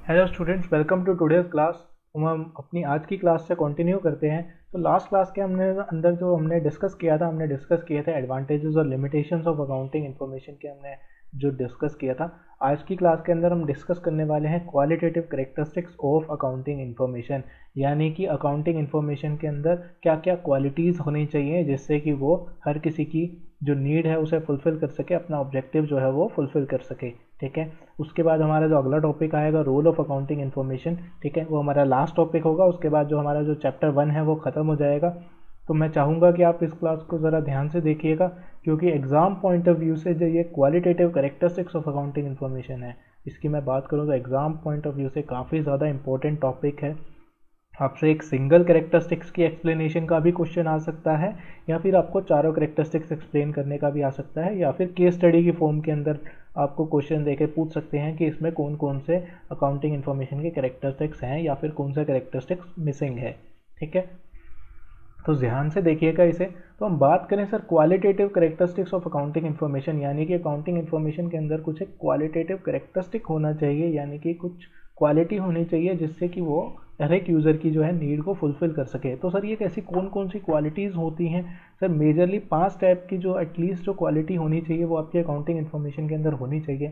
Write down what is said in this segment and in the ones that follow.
Hello students, welcome to today's class. हम अपनी आज की क्लास से कंटिन्यू करते हैं। तो लास्ट क्लास के अंदर जो हमने डिस्कस किया था, हमने डिस्कस किए थे एडवांटेजेस और लिमिटेशंस ऑफ अकाउंटिंग इन्फॉर्मेशन के। हमने जो डिस्कस किया था, आज की क्लास के अंदर हम डिस्कस करने वाले हैं qualitative characteristics of accounting information, यानी कि अकाउंटिंग इन्फॉर्मेशन के अंदर क्या क्या क्वालिटीज़ होनी चाहिए जिससे कि वो हर किसी की जो नीड है उसे फुलफ़िल कर सके, अपना ऑब्जेक्टिव जो है वो फुलफ़िल कर सके। ठीक है, उसके बाद हमारा जो अगला टॉपिक आएगा रोल ऑफ अकाउंटिंग इन्फॉर्मेशन। ठीक है, वो हमारा लास्ट टॉपिक होगा। उसके बाद जो हमारा जो चैप्टर 1 है वो ख़त्म हो जाएगा। तो मैं चाहूँगा कि आप इस क्लास को ज़रा ध्यान से देखिएगा, क्योंकि एग्ज़ाम पॉइंट ऑफ व्यू से जो ये qualitative characteristics of accounting information है, इसकी मैं बात करूँ तो एग्ज़ाम पॉइंट ऑफ व्यू से काफ़ी ज़्यादा इंपॉर्टेंट टॉपिक है। आपसे एक सिंगल कैरेक्टरिस्टिक्स की एक्सप्लेनेशन का भी क्वेश्चन आ सकता है, या फिर आपको चारों कैरेक्टरिस्टिक्स एक्सप्लेन करने का भी आ सकता है, या फिर केस स्टडी की फॉर्म के अंदर आपको क्वेश्चन देके पूछ सकते हैं कि इसमें कौन कौन से अकाउंटिंग इन्फॉर्मेशन के कैरेक्टरिस्टिक्स हैं या फिर कौन सा कैरेक्टरिस्टिक्स मिसिंग है। ठीक है, तो ध्यान से देखिएगा इसे। तो हम बात करें sir qualitative characteristics of accounting information, यानी कि अकाउंटिंग इन्फॉर्मेशन के अंदर कुछ एक क्वालिटेटिव कैरेक्टरिस्टिक होना चाहिए, यानी कि कुछ क्वालिटी होनी चाहिए जिससे कि वो हर एक यूज़र की जो है नीड को फुलफ़िल कर सके। तो सर ये कैसी कौन कौन सी क्वालिटीज़ होती हैं? सर मेजरली 5 टाइप की जो एटलीस्ट जो क्वालिटी होनी चाहिए वो आपकी अकाउंटिंग इन्फॉर्मेशन के अंदर होनी चाहिए।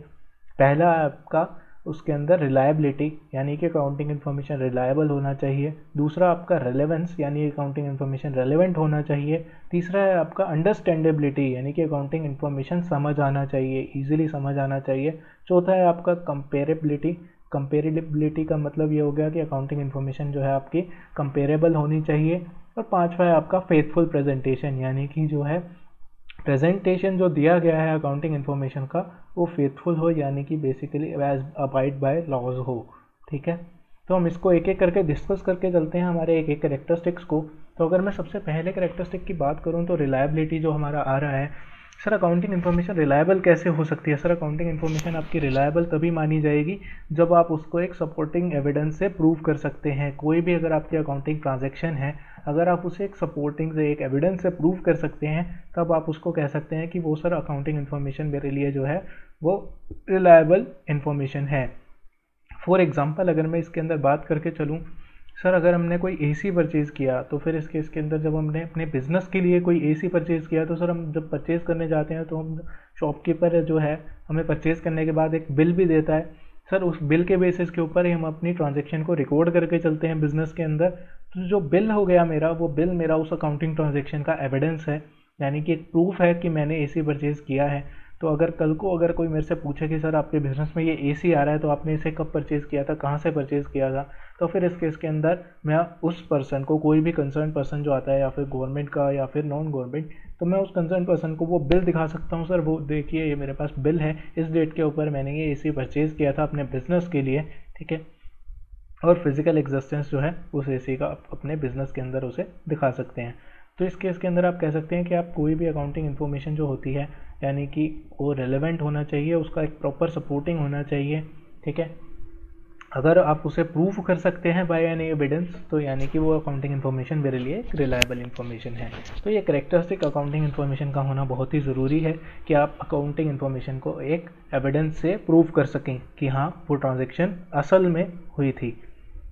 पहला आपका उसके अंदर रिलायबिलिटी, यानी कि अकाउंटिंग इन्फॉर्मेशन रिलायबल होना चाहिए। दूसरा आपका रेलेवेंस, यानी अकाउंटिंग इन्फॉर्मेशन रेलेवेंट होना चाहिए। तीसरा है आपका अंडरस्टैंडेबिलिटी, यानी कि अकाउंटिंग इन्फॉर्मेशन समझ आना चाहिए, ईजिली समझ आना चाहिए। चौथा है आपका कंपेरेबिलिटी। कंपेरेबिलिटी का मतलब ये हो गया कि अकाउंटिंग इन्फॉर्मेशन जो है आपकी कंपेरेबल होनी चाहिए। और पांचवा है आपका फेथफुल प्रेजेंटेशन, यानी कि जो है प्रेजेंटेशन जो दिया गया है अकाउंटिंग इन्फॉर्मेशन का वो फेथफुल हो, यानी कि basically as abide by laws हो। ठीक है, तो हम इसको एक एक करके डिस्कस करके चलते हैं हमारे एक एक कैरेक्टरिस्टिक्स को। तो अगर मैं सबसे पहले कैरेक्टरिस्टिक की बात करूं तो रिलायबिलिटी जो हमारा आ रहा है, सर अकाउंटिंग इन्फॉर्मेशन रिलायबल कैसे हो सकती है? सर अकाउंटिंग इन्फॉर्मेशन आपकी रिलायबल तभी मानी जाएगी जब आप उसको एक सपोर्टिंग एविडेंस से प्रूव कर सकते हैं। कोई भी अगर आपकी अकाउंटिंग ट्रांजैक्शन है, अगर आप उसे एक सपोर्टिंग से एक एविडेंस से प्रूव कर सकते हैं, तब आप उसको कह सकते हैं कि वो सर अकाउंटिंग इन्फॉर्मेशन मेरे लिए जो है वो रिलायबल इन्फॉर्मेशन है। फॉर एग्जांपल अगर मैं इसके अंदर बात करके चलूँ, सर अगर हमने कोई एसी परचेज़ किया तो फिर इस केस के अंदर जब हमने अपने बिज़नेस के लिए कोई एसी परचेज़ किया तो सर हम जब परचेज़ करने जाते हैं तो हम शॉपकीपर जो है हमें परचेज़ करने के बाद एक बिल भी देता है। सर उस बिल के बेसिस के ऊपर ही हम अपनी ट्रांजैक्शन को रिकॉर्ड करके चलते हैं बिज़नेस के अंदर। तो जो बिल हो गया मेरा, वो बिल मेरा उस अकाउंटिंग ट्रांजैक्शन का एविडेंस है, यानी कि एक प्रूफ है कि मैंने एसी परचेज़ किया है। तो अगर कल को अगर कोई मेरे से पूछे कि सर आपके बिज़नेस में ये एसी आ रहा है तो आपने इसे कब परचेज़ किया था, कहाँ से परचेज़ किया था, तो फिर इस केस के अंदर मैं उस पर्सन को, कोई भी कंसर्न पर्सन जो आता है या फिर गवर्नमेंट का या फिर नॉन गवर्नमेंट, तो मैं उस कंसर्न पर्सन को वो बिल दिखा सकता हूँ। सर वो देखिए ये मेरे पास बिल है, इस डेट के ऊपर मैंने ये एसी परचेज़ किया था अपने बिज़नेस के लिए। ठीक है, और फिजिकल एग्जिस्टेंस जो है उस एसी का आप अपने बिजनेस के अंदर उसे दिखा सकते हैं। तो इस केस के अंदर आप कह सकते हैं कि आप कोई भी अकाउंटिंग इन्फॉर्मेशन जो होती है, यानी कि वो रेलेवेंट होना चाहिए, उसका एक प्रॉपर सपोर्टिंग होना चाहिए। ठीक है, अगर आप उसे प्रूफ कर सकते हैं बाय एनी एविडेंस, तो यानी कि वो अकाउंटिंग इन्फॉर्मेशन मेरे लिए एक रिलायबल इन्फॉर्मेशन है। तो ये करेक्टरिस्टिक अकाउंटिंग इन्फॉर्मेशन का होना बहुत ही ज़रूरी है कि आप अकाउंटिंग इन्फॉर्मेशन को एक एविडेंस से प्रूव कर सकें कि हाँ वो ट्रांजेक्शन असल में हुई थी।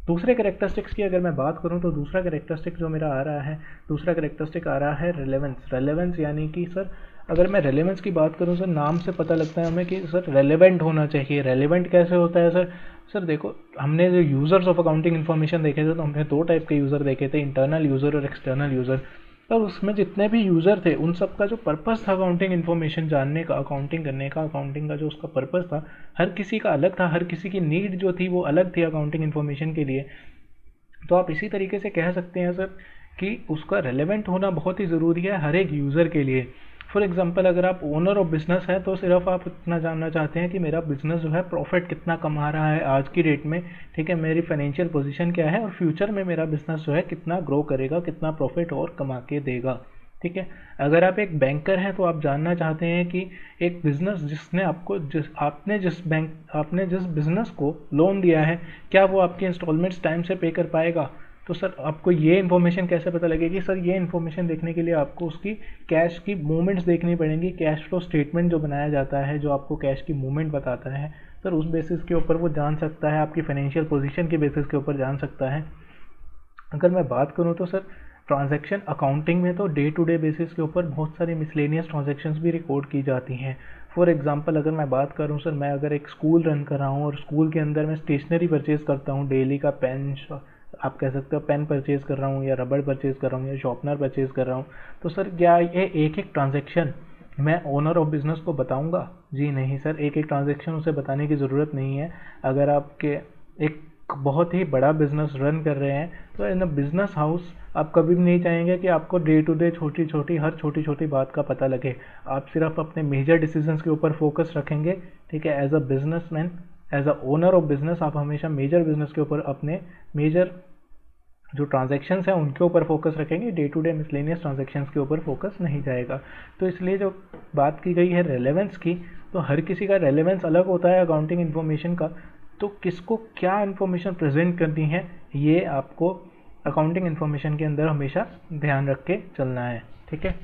दूसरे करेक्टरिस्टिक्स की अगर मैं बात करूं तो दूसरा करेक्टरिस्टिक जो मेरा आ रहा है, दूसरा करेक्टरिस्टिक आ रहा है रेलेवेंस। रेलेवेंस यानी कि सर अगर मैं रेलेवेंस की बात करूं, सर नाम से पता लगता है हमें कि सर रेलेवेंट होना चाहिए। रेलेवेंट कैसे होता है सर? सर देखो, हमने जो यूज़र्स ऑफ अकाउंटिंग इन्फॉर्मेशन देखे थे तो हमने 2 टाइप के यूज़र देखे थे, इंटरनल यूज़र और एक्सटर्नल यूज़र। और उसमें जितने भी यूज़र थे उन सब का जो पर्पस था अकाउंटिंग इन्फॉर्मेशन जानने का, अकाउंटिंग करने का, अकाउंटिंग का जो उसका पर्पस था, हर किसी का अलग था, हर किसी की नीड जो थी वो अलग थी अकाउंटिंग इन्फॉर्मेशन के लिए। तो आप इसी तरीके से कह सकते हैं सर कि उसका रेलेवेंट होना बहुत ही ज़रूरी है हर एक यूज़र के लिए। फॉर एग्जांपल अगर आप ओनर ऑफ बिजनेस है तो सिर्फ आप इतना जानना चाहते हैं कि मेरा बिजनेस जो है प्रॉफिट कितना कमा रहा है आज की डेट में, ठीक है, मेरी फाइनेंशियल पोजीशन क्या है और फ्यूचर में मेरा बिजनेस जो है कितना ग्रो करेगा, कितना प्रॉफिट और कमा के देगा। ठीक है, अगर आप एक बैंकर हैं तो आप जानना चाहते हैं कि एक बिजनेस जिसने आपको आपने जिस बिजनेस को लोन दिया है, क्या वो आपकी इंस्टॉलमेंट्स टाइम से पे कर पाएगा। तो सर आपको ये इन्फॉर्मेशन कैसे पता लगेगी? सर ये इन्फॉर्मेशन देखने के लिए आपको उसकी कैश की मूवमेंट्स देखनी पड़ेंगी। कैश फ्लो स्टेटमेंट जो बनाया जाता है, जो आपको कैश की मूवमेंट बताता है, सर उस बेसिस के ऊपर वो जान सकता है, आपकी फाइनेंशियल पोजीशन के बेसिस के ऊपर जान सकता है। अगर मैं बात करूँ तो सर ट्रांजैक्शन अकाउंटिंग में तो डे टू डे बेसिस के ऊपर बहुत सारी मिसलेनियस ट्रांजैक्शंस भी रिकॉर्ड की जाती हैं। फॉर एग्जांपल अगर मैं बात करूं सर, मैं अगर एक स्कूल रन कर रहा हूं और स्कूल के अंदर मैं स्टेशनरी परचेज़ करता हूं, डेली का पेन, आप कह सकते हो पेन परचेज़ कर रहा हूं या रबड़ परचेज़ कर रहा हूं या शॉर्पनर परचेज़ कर रहा हूं, तो सर क्या ये एक एक ट्रांजेक्शन मैं ओनर ऑफ बिज़नेस को बताऊंगा? जी नहीं सर, एक एक ट्रांजेक्शन उसे बताने की ज़रूरत नहीं है। अगर आपके एक बहुत ही बड़ा बिजनेस रन कर रहे हैं तो इन अ बिजनेस हाउस आप कभी भी नहीं चाहेंगे कि आपको डे टू डे हर छोटी छोटी बात का पता लगे। आप सिर्फ अपने मेजर डिसीजंस के ऊपर फोकस रखेंगे, ठीक है। As a businessman, as a owner of business आप हमेशा मेजर बिजनेस के ऊपर, अपने मेजर जो ट्रांजैक्शंस हैं उनके ऊपर फोकस रखेंगे, day to day miscellaneous transactions के ऊपर फोकस नहीं जाएगा। तो इसलिए जो बात की गई है रेलेवेंस की, तो हर किसी का रेलेवेंस अलग होता है अकाउंटिंग इन्फॉर्मेशन का। तो किसको क्या इन्फॉर्मेशन प्रेजेंट करनी है, ये आपको अकाउंटिंग इन्फॉर्मेशन के अंदर हमेशा ध्यान रख के चलना है, ठीक है।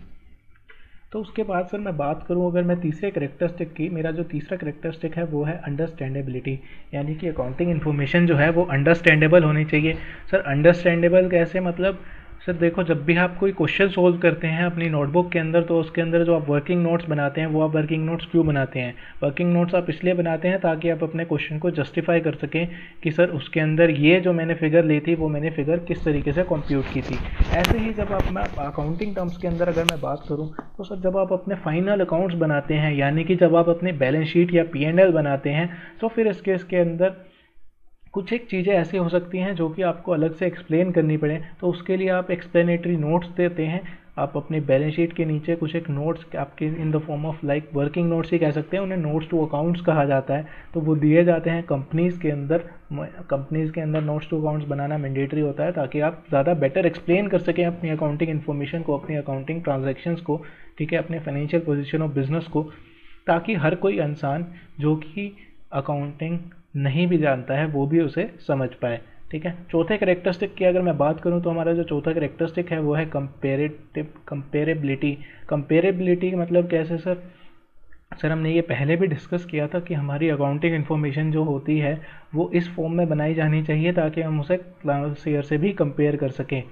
तो उसके बाद सर मैं बात करूं अगर मैं तीसरे करेक्टरिस्टिक की, मेरा जो तीसरा करेक्टरिस्टिक है वो है अंडरस्टैंडेबिलिटी, यानी कि अकाउंटिंग इन्फॉर्मेशन जो है वो अंडरस्टैंडेबल होनी चाहिए। सर अंडरस्टैंडेबल कैसे, मतलब सर देखो, जब भी आप कोई क्वेश्चन सोल्व करते हैं अपनी नोटबुक के अंदर, तो उसके अंदर जो आप वर्किंग नोट्स बनाते हैं वो आप वर्किंग नोट्स क्यों बनाते हैं? वर्किंग नोट्स आप इसलिए बनाते हैं ताकि आप अपने क्वेश्चन को जस्टिफाई कर सकें कि सर उसके अंदर ये जो मैंने फिगर ली थी वो मैंने फिगर किस तरीके से कंप्यूट की थी। ऐसे ही जब आप, मैं अकाउंटिंग टर्म्स के अंदर अगर मैं बात करूँ, तो सर जब आप अपने फाइनल अकाउंट्स बनाते हैं, यानी कि जब आप अपनी बैलेंस शीट या P&L बनाते हैं, तो फिर इस केस के अंदर कुछ एक चीज़ें ऐसी हो सकती हैं जो कि आपको अलग से एक्सप्लेन करनी पड़े, तो उसके लिए आप एक्सप्लेनेटरी नोट्स देते हैं। आप अपनी बैलेंस शीट के नीचे कुछ एक नोट्स आपके in the form of like working notes ही कह सकते हैं, उन्हें नोट्स टू अकाउंट्स कहा जाता है, तो वो दिए जाते हैं कंपनीज़ के अंदर। कंपनीज़ के अंदर नोट्स टू अकाउंट्स बनाना मैंडेटरी होता है ताकि आप ज़्यादा बेटर एक्सप्लेन कर सकें अपनी अकाउंटिंग इन्फॉर्मेशन को, अपनी अकाउंटिंग ट्रांजेक्शन्स को, ठीक है, अपने फाइनेंशियल पोजिशन ऑफ बिजनेस को, ताकि हर कोई इंसान जो कि अकाउंटिंग नहीं भी जानता है वो भी उसे समझ पाए, ठीक है। चौथे करेक्टरिस्टिक की अगर मैं बात करूं, तो हमारा जो चौथा करेक्टरिस्टिक है वो है कंपेरेबिलिटी। कंपेरेबिलिटी मतलब कैसे सर? सर हमने ये पहले भी डिस्कस किया था कि हमारी अकाउंटिंग इन्फॉर्मेशन जो होती है वो इस फॉर्म में बनाई जानी चाहिए ताकि हम उसे लास्ट ईयर से भी कंपेयर कर सकें।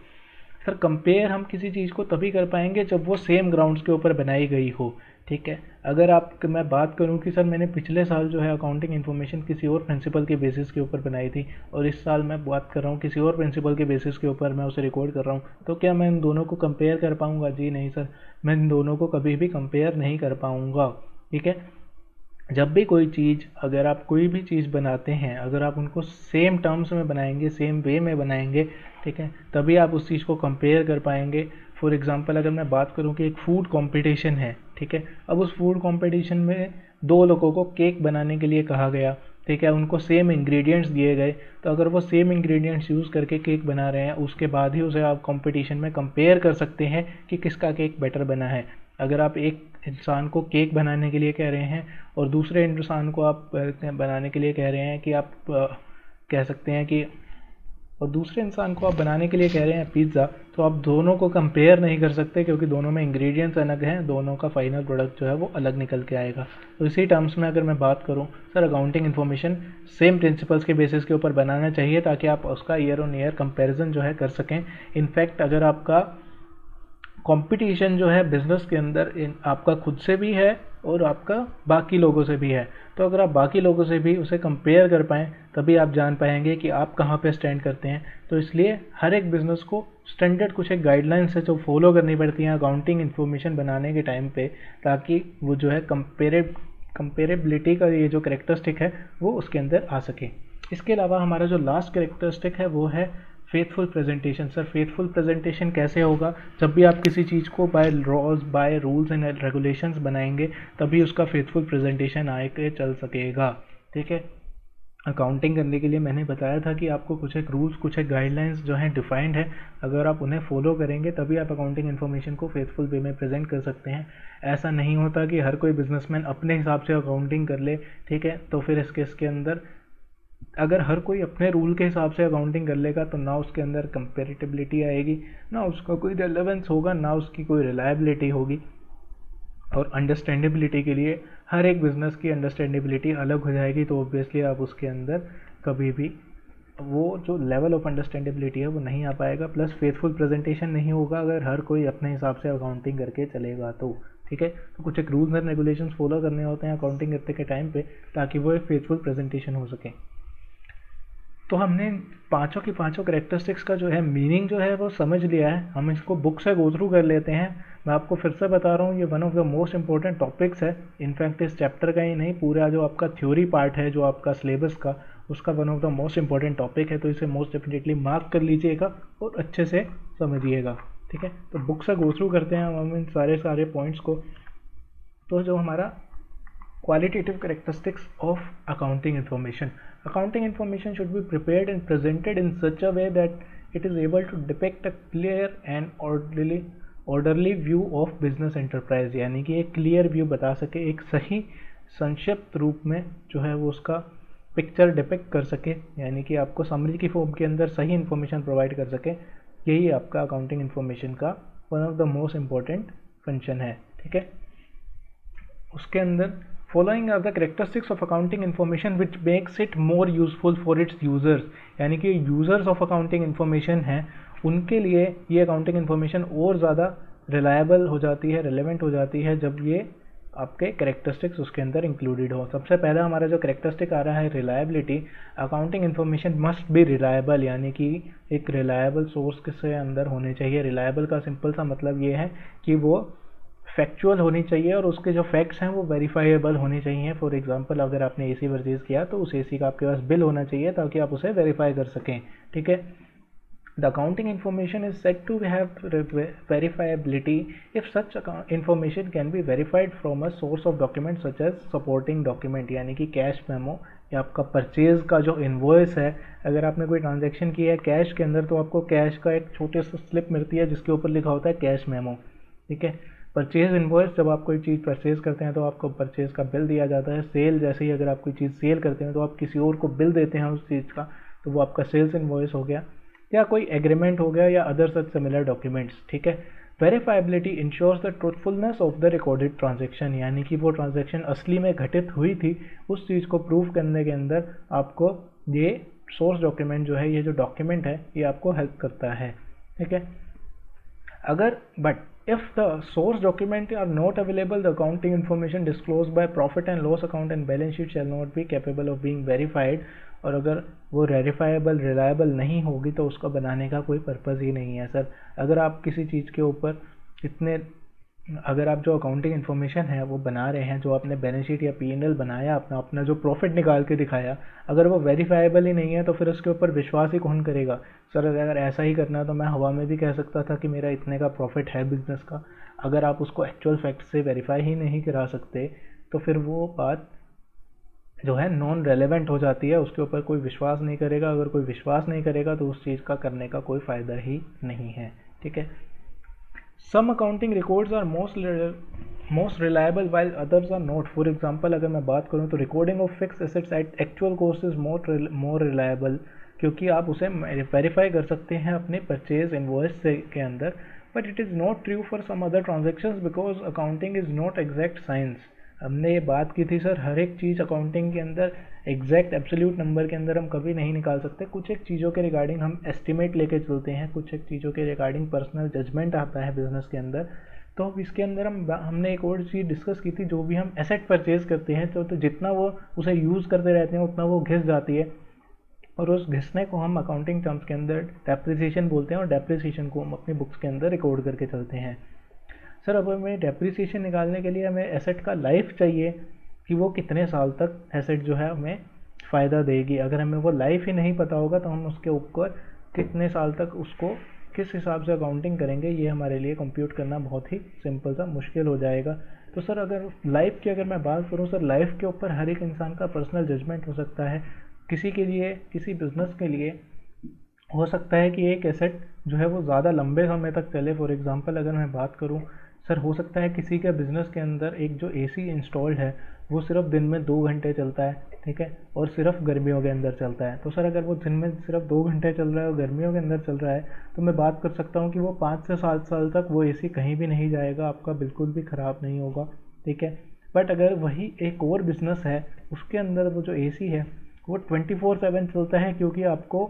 सर कंपेयर हम किसी चीज़ को तभी कर पाएंगे जब वो सेम ग्राउंड्स के ऊपर बनाई गई हो, ठीक है। अगर मैं बात करूं कि सर मैंने पिछले साल जो है अकाउंटिंग इन्फॉर्मेशन किसी और प्रिंसिपल के बेसिस के ऊपर बनाई थी, और इस साल मैं बात कर रहा हूं किसी और प्रिंसिपल के बेसिस के ऊपर मैं उसे रिकॉर्ड कर रहा हूं, तो क्या मैं इन दोनों को कंपेयर कर पाऊंगा? जी नहीं सर, मैं इन दोनों को कभी भी कंपेयर नहीं कर पाऊंगा, ठीक है। जब भी कोई चीज़, अगर आप कोई भी चीज़ बनाते हैं, अगर आप उनको सेम टर्म्स में बनाएंगे, सेम वे में बनाएंगे, ठीक है, तभी आप उस चीज़ को कंपेयर कर पाएंगे। फॉर एग्जांपल अगर मैं बात करूं कि एक फूड कंपटीशन है, ठीक है, अब उस फूड कंपटीशन में दो लोगों को केक बनाने के लिए कहा गया, ठीक है, उनको सेम इंग्रेडिएंट्स दिए गए, तो अगर वो सेम इंग्रेडिएंट्स यूज़ करके केक बना रहे हैं, उसके बाद ही उसे आप कंपटीशन में कंपेयर कर सकते हैं कि किसका केक बेटर बना है। अगर आप एक इंसान को केक बनाने के लिए कह रहे हैं और दूसरे इंसान को आप बनाने के लिए कह रहे हैं कि आप कह सकते हैं कि, और दूसरे इंसान को आप बनाने के लिए कह रहे हैं पिज़्ज़ा, तो आप दोनों को कंपेयर नहीं कर सकते क्योंकि दोनों में इंग्रेडिएंट्स अलग हैं, दोनों का फाइनल प्रोडक्ट जो है वो अलग निकल के आएगा। तो इसी टर्म्स में अगर मैं बात करूं, sir accounting information same principles के बेसिस के ऊपर बनाना चाहिए ताकि आप उसका ईयर ऑन ईयर कंपेरिजन जो है कर सकें। इनफैक्ट अगर आपका कंपटीशन जो है बिजनेस के अंदर आपका खुद से भी है और आपका बाकी लोगों से भी है, तो अगर आप बाकी लोगों से भी उसे कंपेयर कर पाएँ तभी आप जान पाएंगे कि आप कहाँ पे स्टैंड करते हैं। तो इसलिए हर एक बिज़नेस को स्टैंडर्ड कुछ एक गाइडलाइंस है जो फॉलो करनी पड़ती हैं अकाउंटिंग इन्फॉर्मेशन बनाने के टाइम पे, ताकि वो जो है कंपेरेबिलिटी का ये जो करेक्टरिस्टिक है वो उसके अंदर आ सके। इसके अलावा हमारा जो लास्ट करेक्टरिस्टिक है वो है faithful presentation. Sir faithful presentation कैसे होगा? जब भी आप किसी चीज़ को बाय रूल्स एंड रेगुलेशंस बनाएंगे तभी उसका फेथफुल प्रेजेंटेशन आके चल सकेगा, ठीक है। अकाउंटिंग करने के लिए मैंने बताया था कि आपको कुछ एक रूल्स, कुछ एक गाइडलाइंस जो हैं डिफाइंड है, अगर आप उन्हें फॉलो करेंगे तभी आप अकाउंटिंग इन्फॉर्मेशन को फेथफुल वे में प्रेजेंट कर सकते हैं। ऐसा नहीं होता कि हर कोई बिजनेसमैन अपने हिसाब से अकाउंटिंग कर ले, ठीक है, तो फिर इस केस के अंदर अगर हर कोई अपने रूल के हिसाब से अकाउंटिंग कर लेगा तो ना उसके अंदर कंपेरेटिबिलिटी आएगी, ना उसका कोई रेलेवेंस होगा, ना उसकी कोई रिलायबिलिटी होगी। और अंडरस्टैंडेबिलिटी के लिए हर एक बिज़नेस की अंडरस्टैंडेबिलिटी अलग हो जाएगी, तो ऑब्वियसली आप उसके अंदर कभी भी वो जो लेवल ऑफ अंडरस्टैंडेबिलिटी है वो नहीं आ पाएगा, प्लस फेथफुल प्रेजेंटेशन नहीं होगा अगर हर कोई अपने हिसाब से अकाउंटिंग करके चलेगा तो। ठीक है, तो कुछ एक रूल्स एंड रेगुलेशंस फॉलो करने होते हैं अकाउंटिंग करते के टाइम पे, ताकि वो एक फेथफुल प्रेजेंटेशन हो सके। तो हमने पांचों की पांचों करेक्टरिस्टिक्स का जो है मीनिंग जो है वो समझ लिया है। हम इसको बुक से गो थ्रू कर लेते हैं। मैं आपको फिर से बता रहा हूँ, ये one of the most important topics है। इनफैक्ट इस चैप्टर का ही नहीं, पूरा जो आपका थ्योरी पार्ट है जो आपका सिलेबस का, उसका one of the most important topic है। तो इसे मोस्ट डेफिनेटली मार्क कर लीजिएगा और अच्छे से समझिएगा। ठीक है, तो बुक से गो थ्रू करते हैं हम इन सारे पॉइंट्स को। तो जो हमारा qualitative characteristics of accounting information. Accounting information should be prepared and presented in such a way that it is able to depict a clear and orderly view of business enterprise, यानी कि एक clear view बता सके, एक सही संक्षिप्त रूप में जो है वो उसका पिक्चर डिपिक्ट कर सके, यानी कि आपको समरी की फॉर्म के अंदर सही इन्फॉर्मेशन प्रोवाइड कर सके। यही आपका अकाउंटिंग इन्फॉर्मेशन का one of the most important function है। ठीक है, उसके अंदर following are the characteristics of accounting information which makes it more useful for its users, यानी कि यूजर्स ऑफ अकाउंटिंग इन्फॉर्मेशन हैं उनके लिए ये अकाउंटिंग इन्फॉर्मेशन और ज़्यादा रिलायबल हो जाती है, रिलेवेंट हो जाती है जब ये आपके करेक्टरिस्टिक्स उसके अंदर इंक्लूडेड हो। सबसे पहला हमारा जो करेक्टरिस्टिक आ रहा है reliability. Accounting information must B reliable, यानी कि एक रिलायबल सोर्स के अंदर होने चाहिए। रिलायबल का सिंपल सा मतलब ये है कि वो फैक्चुअल होनी चाहिए और उसके जो फैक्ट्स हैं वो वेरीफाइबल होने चाहिए। फॉर एग्जांपल, अगर आपने एसी परचेज किया तो उस एसी का आपके पास बिल होना चाहिए ताकि आप उसे वेरीफाई कर सकें। ठीक है, the accounting information is said to have verifiability if such information can be verified from a source of document such as supporting document, यानी कि कैश मेमो या आपका परचेज का जो इनवॉइस है। अगर आपने कोई ट्रांजेक्शन किया है कैश के अंदर तो आपको कैश का एक छोटे सा स्लिप मिलती है जिसके ऊपर लिखा होता है कैश मेमो। ठीक है, परचेज इनवॉइस, जब आप कोई चीज़ परचेज करते हैं तो आपको परचेज का बिल दिया जाता है। सेल, जैसे ही अगर आप कोई चीज़ सेल करते हैं तो आप किसी और को बिल देते हैं उस चीज़ का, तो वो आपका सेल्स इनवॉइस हो गया, या कोई एग्रीमेंट हो गया, या अदर सच सिमिलर डॉक्यूमेंट्स। ठीक है, verifiability ensures the truthfulness of the recorded transaction, यानी कि वो ट्रांजेक्शन असली में घटित हुई थी उस चीज़ को प्रूव करने के अंदर आपको ये सोर्स डॉक्यूमेंट जो है, ये जो डॉक्यूमेंट है, ये आपको हेल्प करता है। ठीक है, अगर but if the source document are not available, the accounting information disclosed by profit and loss account and balance sheet shall not be capable of being verified। और अगर वो वेरीफाइबल रिलायबल नहीं होगी तो उसको बनाने का कोई पर्पज़ ही नहीं है सर। अगर आप किसी चीज़ के ऊपर अगर आप जो अकाउंटिंग इन्फॉर्मेशन है वो बना रहे हैं, जो आपने बैलेंस शीट या P&L बनाया, अपना जो प्रॉफिट निकाल के दिखाया, अगर वो वेरीफाइबल ही नहीं है तो फिर उसके ऊपर विश्वास ही कौन करेगा। सर अगर ऐसा ही करना है तो मैं हवा में भी कह सकता था कि मेरा इतने का प्रॉफिट है बिजनेस का। अगर आप उसको एक्चुअल फैक्ट से वेरीफाई ही नहीं करा सकते तो फिर वो बात जो है नॉन रेलेवेंट हो जाती है, उसके ऊपर कोई विश्वास नहीं करेगा। अगर कोई विश्वास नहीं करेगा तो उस चीज़ का करने का कोई फ़ायदा ही नहीं है। ठीक है, some accounting records are most reliable while others are not। For example, अगर मैं बात करूँ तो recording of fixed assets at actual cost is more reliable, क्योंकि आप उसे वेरीफाई कर सकते हैं अपने परचेज इनवॉइस के अंदर। But it is not true for some other transactions because accounting is not exact science. हमने ये बात की थी सर, हर एक चीज़ अकाउंटिंग के अंदर एग्जैक्ट एब्सोल्यूट नंबर के अंदर हम कभी नहीं निकाल सकते। कुछ एक चीज़ों के रिगार्डिंग हम एस्टिमेट लेके चलते हैं, कुछ एक चीज़ों के रिगार्डिंग पर्सनल जजमेंट आता है बिजनेस के अंदर। तो इसके अंदर हमने एक और चीज़ डिस्कस की थी, जो भी हम एसेट परचेज करते हैं तो जितना वो उसे यूज़ करते रहते हैं उतना वो घिस जाती है, और उस घिसने को हम अकाउंटिंग टर्म्स के अंदर डेप्रिसिएशन बोलते हैं, और डेप्रिसिएशन को हम अपनी बुक्स के अंदर रिकॉर्ड करके चलते हैं। सर अब हमें डेप्रिसिएशन निकालने के लिए हमें एसेट का लाइफ चाहिए कि वो कितने साल तक एसेट जो है हमें फ़ायदा देगी। अगर हमें वो लाइफ ही नहीं पता होगा तो हम उसके ऊपर कितने साल तक उसको किस हिसाब से अकाउंटिंग करेंगे, ये हमारे लिए कंप्यूट करना बहुत ही सिंपल सा मुश्किल हो जाएगा। तो सर अगर लाइफ की अगर मैं बात करूँ सर, लाइफ के ऊपर हर एक इंसान का पर्सनल जजमेंट हो सकता है। किसी के लिए, किसी बिज़नेस के लिए हो सकता है कि एक एसेट जो है वो ज़्यादा लंबे समय तक चले। फॉर एग्जांपल अगर मैं बात करूं सर, हो सकता है किसी के बिज़नेस के अंदर एक जो एसी इंस्टॉल्ड है वो सिर्फ दिन में 2 घंटे चलता है, ठीक है, और सिर्फ गर्मियों के अंदर चलता है। तो सर अगर वो दिन में सिर्फ 2 घंटे चल रहा है और गर्मियों के अंदर चल रहा है तो मैं बात कर सकता हूँ कि वो 5 से 7 साल तक वो एसी कहीं भी नहीं जाएगा, आपका बिल्कुल भी ख़राब नहीं होगा। ठीक है, बट अगर वही एक और बिजनेस है, उसके अंदर वो जो एसी है वो 24/7 चलता है, क्योंकि आपको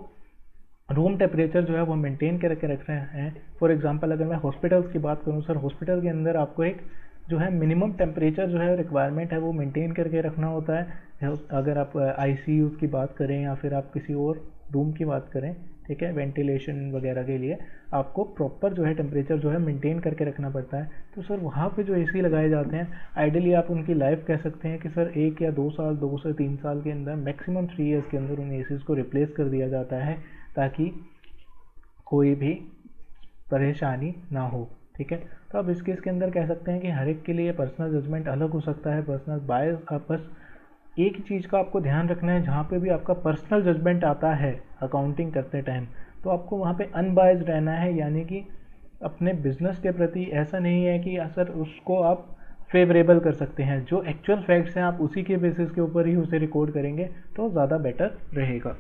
रूम टेम्परेचर जो है वो मेंटेन करके रख रहे हैं। फॉर एग्जांपल अगर मैं हॉस्पिटल्स की बात करूं सर, हॉस्पिटल के अंदर आपको एक जो है मिनिमम टेम्परेचर जो है रिक्वायरमेंट है वो मेंटेन करके रखना होता है। अगर आप आईसीयू की बात करें या फिर आप किसी और रूम की बात करें, ठीक है, वेंटिलेशन वगैरह के लिए आपको प्रॉपर जो है टेम्परेचर जो है मेंटेन करके रखना पड़ता है। तो सर वहाँ पे जो एसी लगाए जाते हैं, आइडियली आप उनकी लाइफ कह सकते हैं कि सर 1 या 2 साल, 2 से 3 साल के अंदर, मैक्सिमम 3 ईयर्स के अंदर उन एसीज को रिप्लेस कर दिया जाता है, ताकि कोई भी परेशानी ना हो, ठीक है। तो अब इस केस के अंदर कह सकते हैं कि हर एक के लिए पर्सनल जजमेंट अलग हो सकता है, पर्सनल बायस। आप बस एक ही चीज़ का आपको ध्यान रखना है, जहाँ पे भी आपका पर्सनल जजमेंट आता है अकाउंटिंग करते टाइम, तो आपको वहाँ पे अनबायस्ड रहना है, यानी कि अपने बिजनेस के प्रति ऐसा नहीं है कि सर उसको आप फेवरेबल कर सकते हैं। जो एक्चुअल फैक्ट्स हैं आप उसी के बेसिस के ऊपर ही उसे रिकॉर्ड करेंगे तो ज़्यादा बेटर रहेगा।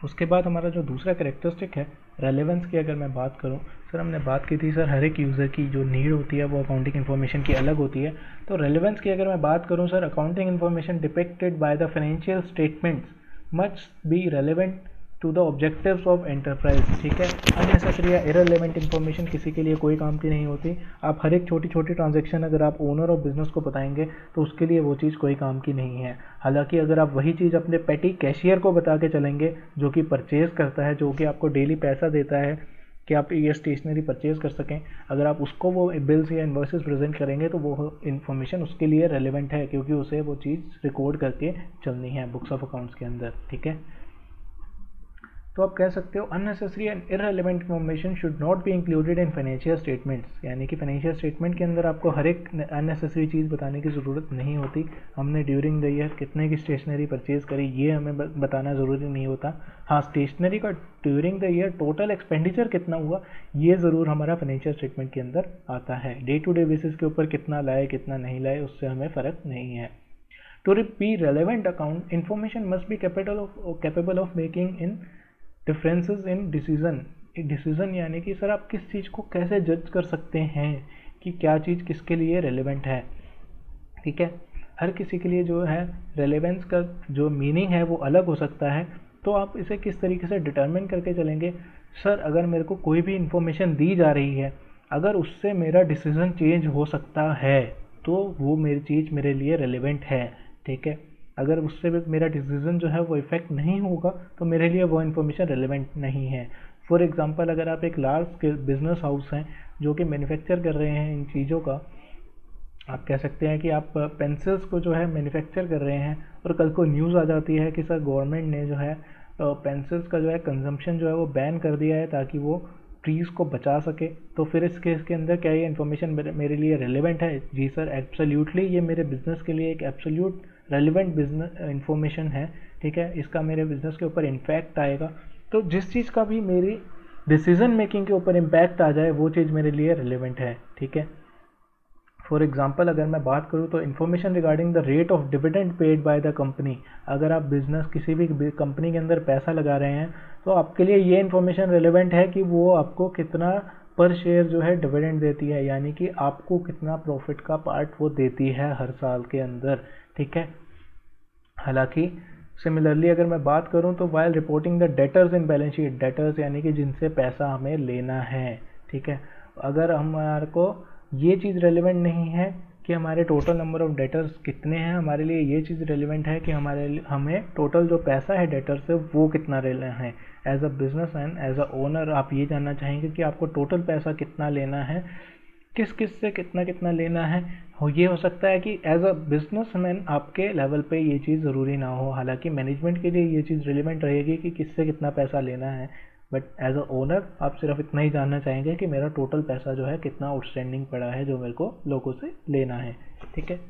उसके बाद हमारा जो दूसरा कैरेक्टरिस्टिक है रेलेवेंस की, अगर मैं बात करूं सर, हमने बात की थी सर हर एक यूज़र की जो नीड होती है वो अकाउंटिंग इन्फॉर्मेशन की अलग होती है। तो रेलेवेंस की अगर मैं बात करूं sir, accounting information depicted by the financial statements must be relevant to the objectives of enterprise, ठीक है। अननेसेसरी या इररिलेवेंट इन्फॉर्मेशन किसी के लिए कोई काम की नहीं होती। आप हर एक छोटी छोटी ट्रांजैक्शन अगर आप ओनर ऑफ बिजनेस को बताएंगे तो उसके लिए वो चीज़ कोई काम की नहीं है। हालांकि अगर आप वही चीज़ अपने पेटी कैशियर को बता के चलेंगे, जो कि परचेज करता है, जो कि आपको डेली पैसा देता है कि आप ये स्टेशनरी परचेज कर सकें, अगर आप उसको वो बिल्स या इन्वॉइसेस प्रेजेंट करेंगे तो वो इन्फॉर्मेशन उसके लिए रेलेवेंट है, क्योंकि उसे वो चीज़ रिकॉर्ड करके चलनी है बुक्स ऑफ अकाउंट्स के अंदर, ठीक है। तो आप कह सकते हो unnecessary and irrelevant information should not be included in financial statements, यानी कि फाइनेंशियल स्टेटमेंट के अंदर आपको हर एक अननेसेसरी चीज़ बताने की ज़रूरत नहीं होती। हमने ड्यूरिंग द ईयर कितने की स्टेशनरी परचेज करी ये हमें बताना ज़रूरी नहीं होता। हाँ, स्टेशनरी का during the year total expenditure कितना हुआ ये ज़रूर हमारा फाइनेंशियल स्टेटमेंट के अंदर आता है। डे टू डे बेसिस के ऊपर कितना लाए कितना नहीं लाए उससे हमें फ़र्क नहीं है। To be relevant account information must be capable of making in differences in decision, यानी कि सर आप किस चीज़ को कैसे जज कर सकते हैं कि क्या चीज़ किसके लिए रेलेवेंट है, ठीक है। हर किसी के लिए जो है रेलेवेंस का जो मीनिंग है वो अलग हो सकता है। तो आप इसे किस तरीके से डिटरमिन करके चलेंगे, सर अगर मेरे को कोई भी इंफॉर्मेशन दी जा रही है, अगर उससे मेरा डिसीज़न चेंज हो सकता है तो वो मेरी चीज़ मेरे लिए रेलेवेंट है, ठीक है। अगर उससे मेरा डिसीजन जो है वो इफेक्ट नहीं होगा तो मेरे लिए वो इन्फॉर्मेशन रेलेवेंट नहीं है। फॉर एग्जांपल अगर आप एक लार्ज स्केल बिजनेस हाउस हैं जो कि मैन्युफैक्चर कर रहे हैं इन चीज़ों का, आप कह सकते हैं कि आप पेंसिल्स को जो है मैन्युफैक्चर कर रहे हैं और कल को न्यूज़ आ जाती है कि सर गवर्नमेंट ने जो है पेंसिल्स का जो है कंजम्पशन जो है वो बैन कर दिया है ताकि वो ट्रीज़ को बचा सके। तो फिर इस केस के अंदर क्या ये इन्फॉर्मेशन मेरे लिए रेलेवेंट है? जी सर, एब्सोल्युटली ये मेरे बिज़नेस के लिए एक एब्सोल्यूट रेलिवेंट बिजनेस इन्फॉर्मेशन है, ठीक है। इसका मेरे बिजनेस के ऊपर इम्पैक्ट आएगा। तो जिस चीज़ का भी मेरी डिसीजन मेकिंग के ऊपर इम्पैक्ट आ जाए वो चीज़ मेरे लिए रेलिवेंट है, ठीक है। फॉर एग्जांपल अगर मैं बात करूँ तो information regarding the rate of dividend paid by the company, अगर आप बिजनेस किसी भी कंपनी के अंदर पैसा लगा रहे हैं तो आपके लिए ये इन्फॉर्मेशन रेलिवेंट है कि वो आपको कितना पर शेयर जो है डिविडेंड देती है, यानी कि आपको कितना प्रॉफिट का पार्ट वो देती है हर साल के अंदर, ठीक है। हालांकि सिमिलरली अगर मैं बात करूं तो while reporting the debtors in balance sheet, debtors यानी कि जिनसे पैसा हमें लेना है, ठीक है। अगर हमारे को ये चीज़ रेलिवेंट नहीं है कि हमारे टोटल नंबर ऑफ डेटर्स कितने हैं, हमारे लिए ये चीज़ रेलिवेंट है कि हमें टोटल जो पैसा है डेटर से वो कितना लेना है। As a business man, as a owner आप ये जानना चाहेंगे कि आपको टोटल पैसा कितना लेना है, किस किस से कितना कितना लेना है। ये हो सकता है कि एज अ बिजनेसमैन आपके लेवल पे ये चीज़ ज़रूरी ना हो, हालांकि मैनेजमेंट के लिए ये चीज़ रिलेवेंट रहेगी कि किससे कितना पैसा लेना है, बट एज अ ओनर आप सिर्फ इतना ही जानना चाहेंगे कि मेरा टोटल पैसा जो है कितना आउटस्टैंडिंग पड़ा है जो मेरे को लोगों से लेना है, ठीक है।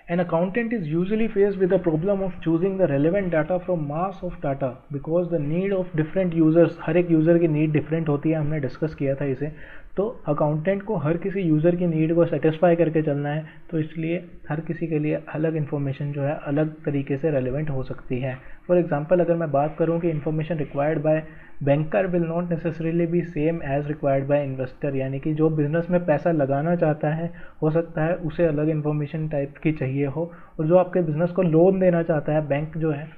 An accountant is usually faced with the problem of choosing the relevant data from mass of data because the need of different users, हर एक यूज़र की नीड डिफरेंट होती है, हमने डिस्कस किया था इसे। तो अकाउंटेंट को हर किसी यूज़र की नीड को सेटिस्फाई करके चलना है, तो इसलिए हर किसी के लिए अलग इन्फॉर्मेशन जो है अलग तरीके से रेलिवेंट हो सकती है। फॉर एग्जांपल अगर मैं बात करूं कि information required by banker will not necessarily be same as required by investor, यानी कि जो बिजनेस में पैसा लगाना चाहता है हो सकता है उसे अलग इन्फॉर्मेशन टाइप की चाहिए हो, और जो आपके बिजनेस को लोन देना चाहता है बैंक जो है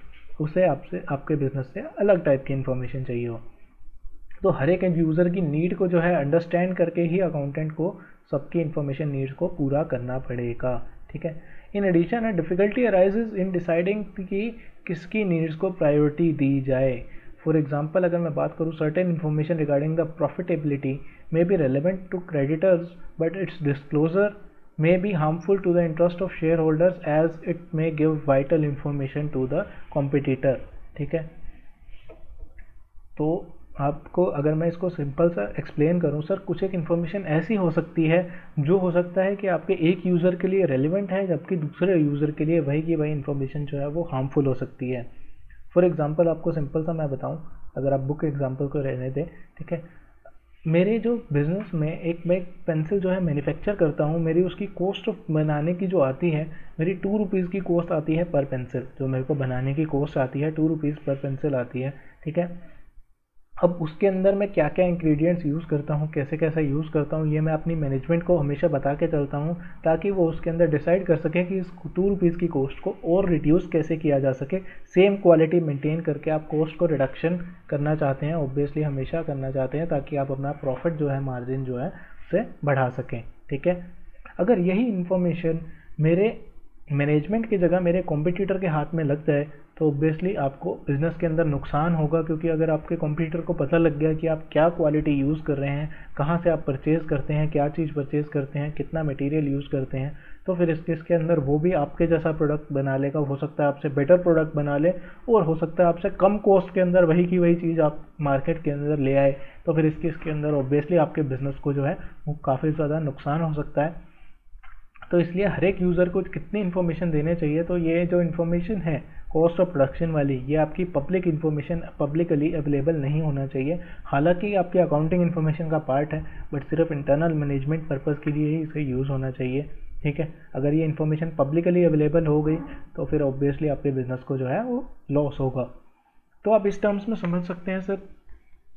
उसे आपसे आपके बिजनेस से अलग टाइप की इन्फॉर्मेशन चाहिए हो। तो हर एक यूज़र की नीड को जो है अंडरस्टैंड करके ही अकाउंटेंट को सबकी इन्फॉर्मेशन नीड्स को पूरा करना पड़ेगा, ठीक है। In addition a difficulty arises in deciding कि किसकी नीड्स को प्रायोरिटी दी जाए। फॉर एग्जाम्पल अगर मैं बात करूँ, certain information regarding the profitability may be relevant to creditors but its disclosure may be harmful to the interest of shareholders as it may give vital information to the competitor, ठीक है। तो आपको अगर मैं इसको सिंपल सा explain करूं sir, कुछ एक इन्फॉर्मेशन ऐसी हो सकती है जो हो सकता है कि आपके एक यूज़र के लिए रेलिवेंट है, जबकि दूसरे यूज़र के लिए वही की वही इन्फॉर्मेशन जो है वो हार्मफुल हो सकती है। फॉर एग्जांपल आपको सिंपल सा मैं बताऊं, अगर आप बुक एग्जांपल को रहने दें, ठीक है। मेरे जो बिज़नेस में मैं एक पेंसिल जो है मैन्युफैक्चर करता हूँ, मेरी उसकी कॉस्ट बनाने की जो आती है, मेरी 2 रुपीज़ की कॉस्ट आती है पर पेंसिल, जो मेरे को बनाने की कॉस्ट आती है 2 रुपीज़ पर पेंसिल आती है, ठीक है। अब उसके अंदर मैं क्या क्या इंग्रेडिएंट्स यूज़ करता हूँ, कैसे कैसे यूज़ करता हूँ, ये मैं अपनी मैनेजमेंट को हमेशा बता के चलता हूँ, ताकि वो उसके अंदर डिसाइड कर सके कि इस 2 रुपीज़ की कॉस्ट को और रिड्यूस कैसे किया जा सके। सेम क्वालिटी मेंटेन करके आप कॉस्ट को रिडक्शन करना चाहते हैं, ऑब्वियसली हमेशा करना चाहते हैं, ताकि आप अपना प्रॉफिट जो है, मार्जिन जो है उसे बढ़ा सकें, ठीक है। अगर यही इन्फॉर्मेशन मेरे मैनेजमेंट की जगह मेरे कॉम्पिटिटर के हाथ में लग जाए तो ऑब्वियसली आपको बिज़नेस के अंदर नुकसान होगा, क्योंकि अगर आपके कॉम्पिटिटर को पता लग गया कि आप क्या क्वालिटी यूज़ कर रहे हैं, कहाँ से आप परचेज़ करते हैं, क्या चीज़ परचेज़ करते हैं, कितना मटेरियल यूज़ करते हैं, तो फिर इस केस के अंदर वो भी आपके जैसा प्रोडक्ट बना लेगा। हो सकता है आपसे बेटर प्रोडक्ट बना ले, और हो सकता है आपसे कम कॉस्ट के अंदर वही की वही चीज़ आप मार्केट के अंदर ले आए, तो फिर इस केस के अंदर ऑब्वियसली आपके बिज़नेस को जो है वो काफ़ी ज़्यादा नुकसान हो सकता है। तो इसलिए हर एक यूज़र को कितनी इन्फॉर्मेशन देने चाहिए, तो ये जो इन्फॉर्मेशन है कॉस्ट ऑफ प्रोडक्शन वाली, ये आपकी पब्लिक इन्फॉर्मेशन पब्लिकली अवेलेबल नहीं होना चाहिए। हालांकि आपकी अकाउंटिंग इन्फॉर्मेशन का पार्ट है, बट सिर्फ इंटरनल मैनेजमेंट पर्पज़ के लिए ही इसे यूज़ होना चाहिए, ठीक है। अगर ये इन्फॉर्मेशन पब्लिकली अवेलेबल हो गई तो फिर ऑब्वियसली आपके बिजनेस को जो है वो लॉस होगा। तो आप इस टर्म्स में समझ सकते हैं सर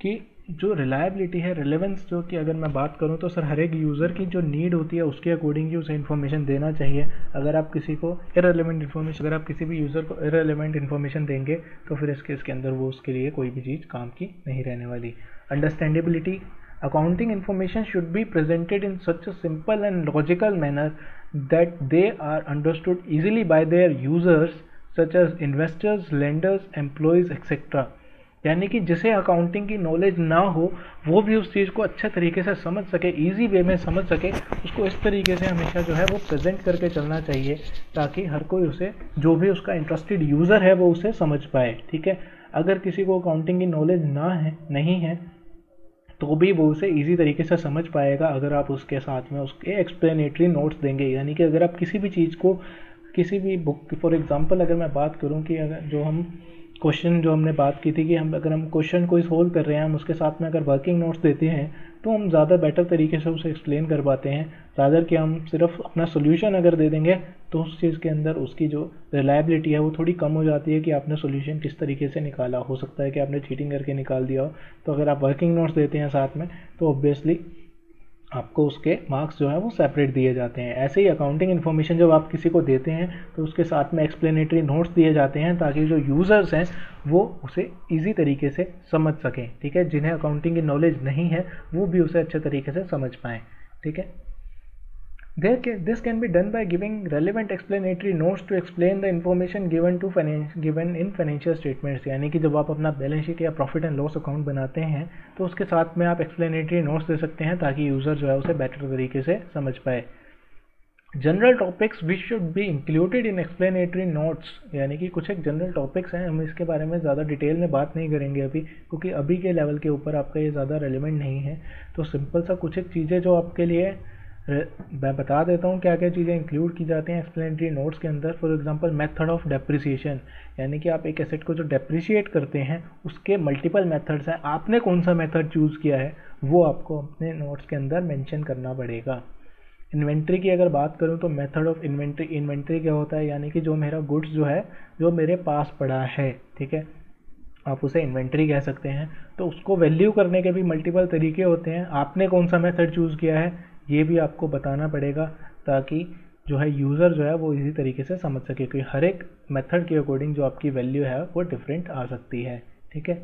कि जो रिलायबिलिटी है, रिलेवेंस, जो कि अगर मैं बात करूं तो सर हर एक यूज़र की जो नीड होती है उसके अकॉर्डिंग ही उसे इन्फॉर्मेशन देना चाहिए। अगर आप किसी को इररिलेवेंट इन्फॉर्मेशन, अगर आप किसी भी यूज़र को इररिलेवेंट इन्फॉर्मेशन देंगे तो फिर इस केस के अंदर वो उसके लिए कोई भी चीज़ काम की नहीं रहने वाली। Understandability, accounting information should be presented in such a simple and logical manner that they are understood easily by their users such as investors, lenders, employees, etc. यानी कि जिसे अकाउंटिंग की नॉलेज ना हो वो भी उस चीज़ को अच्छे तरीके से समझ सके, इजी वे में समझ सके, उसको इस तरीके से हमेशा जो है वो प्रेजेंट करके चलना चाहिए, ताकि हर कोई उसे, जो भी उसका इंटरेस्टेड यूज़र है वो उसे समझ पाए, ठीक है। अगर किसी को अकाउंटिंग की नॉलेज नहीं है तो भी वो उसे इजी तरीके से समझ पाएगा अगर आप उसके साथ में उसके एक्सप्लेनेटरी नोट्स देंगे। यानी कि अगर आप किसी भी चीज़ को, किसी भी बुक, फॉर एग्जांपल अगर मैं बात करूं कि अगर जो हम क्वेश्चन जो हमने बात की थी कि अगर हम क्वेश्चन को सोल्व कर रहे हैं, हम उसके साथ में अगर वर्किंग नोट्स देते हैं तो हम ज़्यादा बेटर तरीके से उसे एक्सप्लेन कर पाते हैं, रादर कि हम सिर्फ अपना सोल्यूशन अगर दे देंगे तो उस चीज़ के अंदर उसकी जो रिलायबिलिटी है वो थोड़ी कम हो जाती है कि आपने सोल्यूशन किस तरीके से निकाला। हो सकता है कि आपने चीटिंग करके निकाल दिया हो। तो अगर आप वर्किंग नोट्स देते हैं साथ में तो ऑब्वियसली आपको उसके मार्क्स जो है वो सेपरेट दिए जाते हैं। ऐसे ही अकाउंटिंग इन्फॉर्मेशन जब आप किसी को देते हैं तो उसके साथ में एक्सप्लेनेटरी नोट्स दिए जाते हैं, ताकि जो यूज़र्स हैं वो उसे इजी तरीके से समझ सकें, ठीक है। जिन्हें अकाउंटिंग की नॉलेज नहीं है वो भी उसे अच्छे तरीके से समझ पाएँ, ठीक है। This can be done by giving relevant explanatory notes to explain the information given in financial statements। यानी कि जब आप अपना बैलेंस शीट या प्रॉफिट एंड लॉस अकाउंट बनाते हैं तो उसके साथ में आप एक्सप्लेनेटरी नोट्स दे सकते हैं, ताकि यूज़र जो है उसे बेटर तरीके से समझ पाए। General topics which should be included in explanatory notes, यानी कि कुछ एक जनरल टॉपिक्स हैं, हम इसके बारे में ज़्यादा डिटेल में बात नहीं करेंगे अभी, क्योंकि अभी के लेवल के ऊपर आपका ये ज़्यादा रेलिवेंट नहीं है। तो सिंपल सा कुछ एक चीज़ें जो आपके लिए मैं बता देता हूँ क्या क्या चीज़ें इंक्लूड की जाती हैं एक्सप्लेनेटरी नोट्स के अंदर। For example method of depreciation, यानी कि आप एक एसेट को जो डेप्रिशिएट करते हैं उसके मल्टीपल मेथड्स हैं, आपने कौन सा मेथड चूज़ किया है वो आपको अपने नोट्स के अंदर मेंशन करना पड़ेगा। इन्वेंट्री की अगर बात करूँ तो मेथड ऑफ इन्वेंट्री क्या होता है, यानी कि जो मेरा गुड्स जो है जो मेरे पास पड़ा है, ठीक है, आप उसे इन्वेंट्री कह सकते हैं। तो उसको वैल्यू करने के भी मल्टीपल तरीके होते हैं। आपने कौन सा मेथड चूज़ किया है ये भी आपको बताना पड़ेगा, ताकि जो है यूज़र जो है वो इसी तरीके से समझ सके, क्योंकि हर एक मेथड के अकॉर्डिंग जो आपकी वैल्यू है वो डिफरेंट आ सकती है। ठीक है।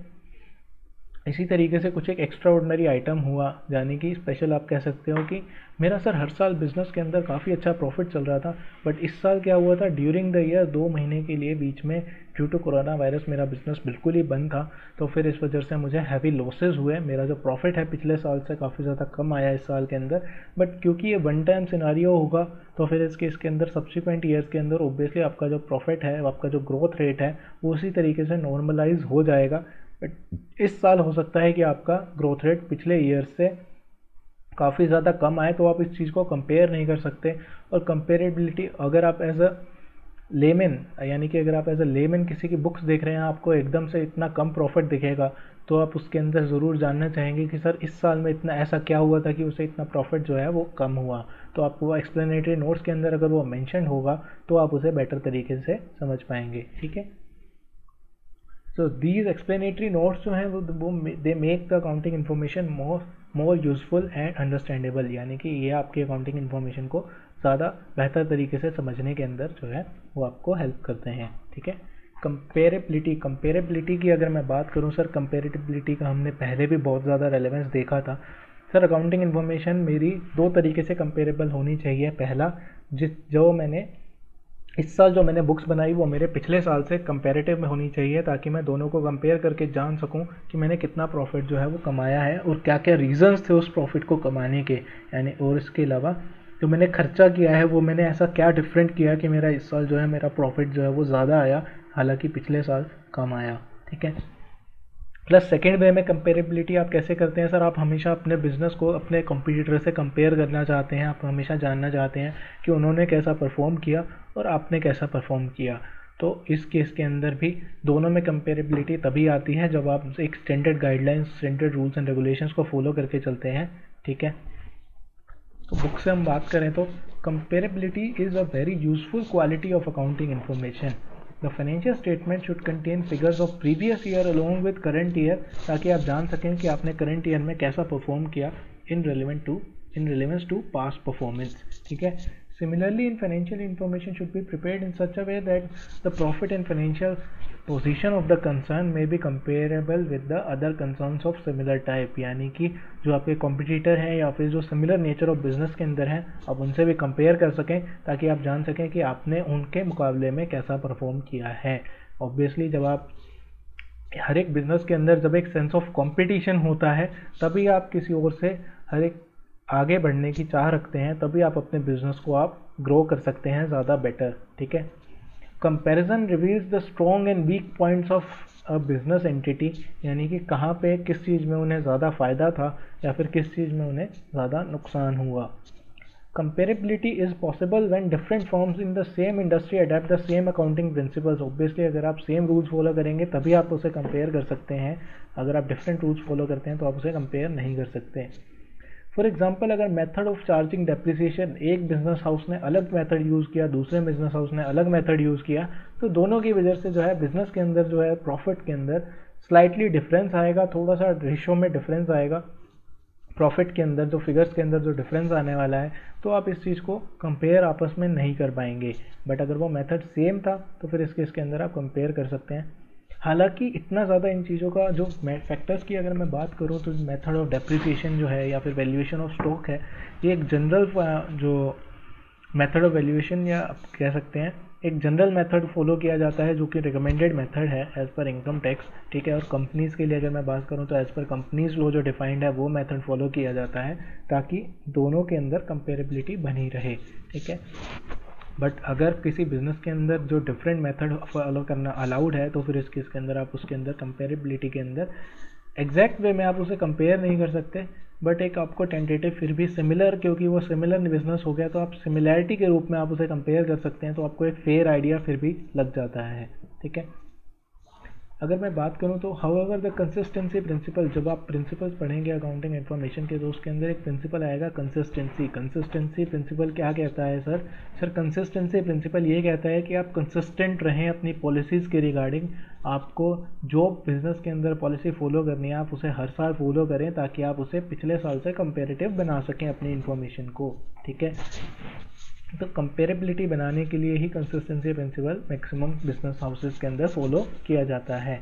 इसी तरीके से कुछ एक एक्स्ट्रा ऑर्डनरी आइटम हुआ, यानी कि स्पेशल आप कह सकते हो कि मेरा सर हर साल बिजनेस के अंदर काफ़ी अच्छा प्रॉफिट चल रहा था, बट इस साल क्या हुआ था, ड्यूरिंग द ईयर 2 महीने के लिए बीच में ड्यू टू कोरोना वायरस मेरा बिजनेस बिल्कुल ही बंद था। तो फिर इस वजह से मुझे हैवी लॉसेज हुए। मेरा जो प्रॉफिट है पिछले साल से काफ़ी ज़्यादा कम आया इस साल के अंदर। बट क्योंकि ये वन टाइम सिनारियो होगा, तो फिर इसके अंदर सब्सिक्वेंट ईयर्स के अंदर ऑब्वियसली आपका जो प्रॉफिट है, आपका जो ग्रोथ रेट है वो उसी तरीके से नॉर्मलाइज हो जाएगा। बट इस साल हो सकता है कि आपका ग्रोथ रेट पिछले ईयर से काफ़ी ज़्यादा कम आए, तो आप इस चीज़ को कंपेयर नहीं कर सकते। और कंपेरेबिलिटी अगर आप एज अ लेमन, यानी कि अगर आप एज अ लेमन किसी की बुक्स देख रहे हैं, आपको एकदम से इतना कम प्रॉफिट दिखेगा, तो आप उसके अंदर ज़रूर जानना चाहेंगे कि सर इस साल में इतना ऐसा क्या हुआ था कि उसे इतना प्रॉफिट जो है वो कम हुआ। तो आपको वो एक्सप्लेनेटरी नोट्स के अंदर अगर वो मेंशन होगा तो आप उसे बेटर तरीके से समझ पाएंगे। ठीक है। सो दीज एक्सप्लेनेटरी नोट्स जो हैं वो they make the accounting information more useful and understandable, यानी कि ये आपकी अकाउंटिंग इन्फॉर्मेशन को ज़्यादा बेहतर तरीके से समझने के अंदर जो है वो आपको हेल्प करते हैं। ठीक है। कंपेरेबिलिटी की अगर मैं बात करूं सर, कंपेरेबिलिटी का हमने पहले भी बहुत ज़्यादा रेलेवेंस देखा था। सर अकाउंटिंग इन्फॉर्मेशन मेरी 2 तरीके से कंपेरेबल होनी चाहिए। पहला, जो मैंने इस साल जो मैंने बुक्स बनाई वो मेरे पिछले साल से कंपैरेटिव में होनी चाहिए, ताकि मैं दोनों को कंपेयर करके जान सकूं कि मैंने कितना प्रॉफिट जो है वो कमाया है और क्या क्या रीजंस थे उस प्रॉफिट को कमाने के, यानी और इसके अलावा जो मैंने खर्चा किया है वो मैंने ऐसा क्या डिफरेंट किया कि मेरा इस साल जो है मेरा प्रॉफिट जो है वो ज़्यादा आया, हालांकि पिछले साल कम आया। ठीक है। प्लस सेकेंड वे में कंपेरेबिलिटी आप कैसे करते हैं सर, आप हमेशा अपने बिजनेस को अपने कंपटीटर से कंपेयर करना चाहते हैं। आप हमेशा जानना चाहते हैं कि उन्होंने कैसा परफॉर्म किया और आपने कैसा परफॉर्म किया। तो इस केस के अंदर भी दोनों में कंपेरेबिलिटी तभी आती है जब आप एक standard guidelines, standard rules and regulations को फॉलो करके चलते हैं। ठीक है। तो बुक से हम बात करें तो comparability is a very useful quality of accounting information. The financial statement should contain figures of previous year along with current year, ताकि आप जान सकें कि आपने करंट ईयर में कैसा परफॉर्म किया इन रिलेवेंस टू पास्ट परफॉर्मेंस। ठीक है। Similarly, in financial information should be prepared in such a way that the profit and financial position of the concern may be comparable with the other concerns of similar type, यानी कि जो आपके competitor हैं या फिर जो similar nature of business के अंदर हैं आप उनसे भी कंपेयर कर सकें, ताकि आप जान सकें कि आपने उनके मुकाबले में कैसा परफॉर्म किया है। ऑब्वियसली जब आप हर एक बिजनेस के अंदर जब एक सेंस ऑफ कंपटीशन होता है, तभी आप किसी और से हर एक आगे बढ़ने की चाह रखते हैं, तभी आप अपने बिजनेस को आप ग्रो कर सकते हैं ज़्यादा बेटर। ठीक है। Comparison reveals the strong and weak points of a business entity, यानी कि कहाँ पे किस चीज़ में उन्हें ज़्यादा फ़ायदा था या फिर किस चीज़ में उन्हें ज़्यादा नुकसान हुआ। Comparability is possible when different firms in the same industry adapt the same accounting principles. Obviously अगर आप सेम रूल्स फॉलो करेंगे तभी आप उसे कंपेयर कर सकते हैं। अगर आप डिफरेंट रूल्स फॉलो करते हैं तो आप उसे कंपेयर नहीं कर सकते। फॉर एग्जाम्पल, अगर मेथड ऑफ चार्जिंग डेप्रिसिएशन एक बिजनेस हाउस ने अलग मेथड यूज़ किया, दूसरे बिजनेस हाउस ने अलग मेथड यूज़ किया, तो दोनों की वजह से जो है बिजनेस के अंदर जो है प्रॉफिट के अंदर स्लाइटली डिफरेंस आएगा, थोड़ा सा रेशो में डिफरेंस आएगा प्रॉफिट के अंदर, जो फिगर्स के अंदर जो डिफरेंस आने वाला है, तो आप इस चीज़ को कंपेयर आपस में नहीं कर पाएंगे। बट अगर वो मेथड सेम था तो फिर इस केस के अंदर आप कंपेयर कर सकते हैं। हालांकि इतना ज़्यादा इन चीज़ों का जो फैक्टर्स की अगर मैं बात करूँ तो मेथड ऑफ डेप्रिसिएशन जो है या फिर वैल्यूएशन ऑफ स्टॉक है, ये एक जनरल जो मेथड ऑफ वैल्यूएशन या आप कह सकते हैं एक जनरल मेथड फॉलो किया जाता है, जो कि रिकमेंडेड मेथड है एज़ पर इनकम टैक्स। ठीक है। और कंपनीज़ के लिए अगर मैं बात करूँ तो एज़ पर कंपनीज लॉ जो डिफाइंड है वो मेथड फॉलो किया जाता है, ताकि दोनों के अंदर कंपेरेबिलिटी बनी रहे। ठीक है। बट अगर किसी बिजनेस के अंदर जो डिफरेंट मेथड फॉलो करना अलाउड है, तो फिर इस केस के अंदर आप उसके अंदर कंपेरेबिलिटी के अंदर एग्जैक्ट वे में आप उसे कंपेयर नहीं कर सकते, बट एक आपको टेंटेटिव फिर भी सिमिलर, क्योंकि वो सिमिलर बिजनेस हो गया तो आप सिमिलैरिटी के रूप में आप उसे कंपेयर कर सकते हैं, तो आपको एक फेयर आइडिया फिर भी लग जाता है। ठीक है। अगर मैं बात करूं तो हाउएवर द कंसिस्टेंसी प्रिंसिपल, जब आप प्रिंसिपल्स पढ़ेंगे अकाउंटिंग इन्फॉर्मेशन के तो उसके अंदर एक प्रिंसिपल आएगा कंसिस्टेंसी। कंसिस्टेंसी प्रिंसिपल क्या कहता है सर? सर कंसिस्टेंसी प्रिंसिपल ये कहता है कि आप कंसिस्टेंट रहें अपनी पॉलिसीज़ के रिगार्डिंग। आपको जो बिजनेस के अंदर पॉलिसी फॉलो करनी है आप उसे हर साल फॉलो करें ताकि आप उसे पिछले साल से कंपेरेटिव बना सकें अपनी इन्फॉर्मेशन को। ठीक है, तो कंपेरेबिलिटी बनाने के लिए ही consistency principle maximum business houses के अंदर फॉलो किया जाता है।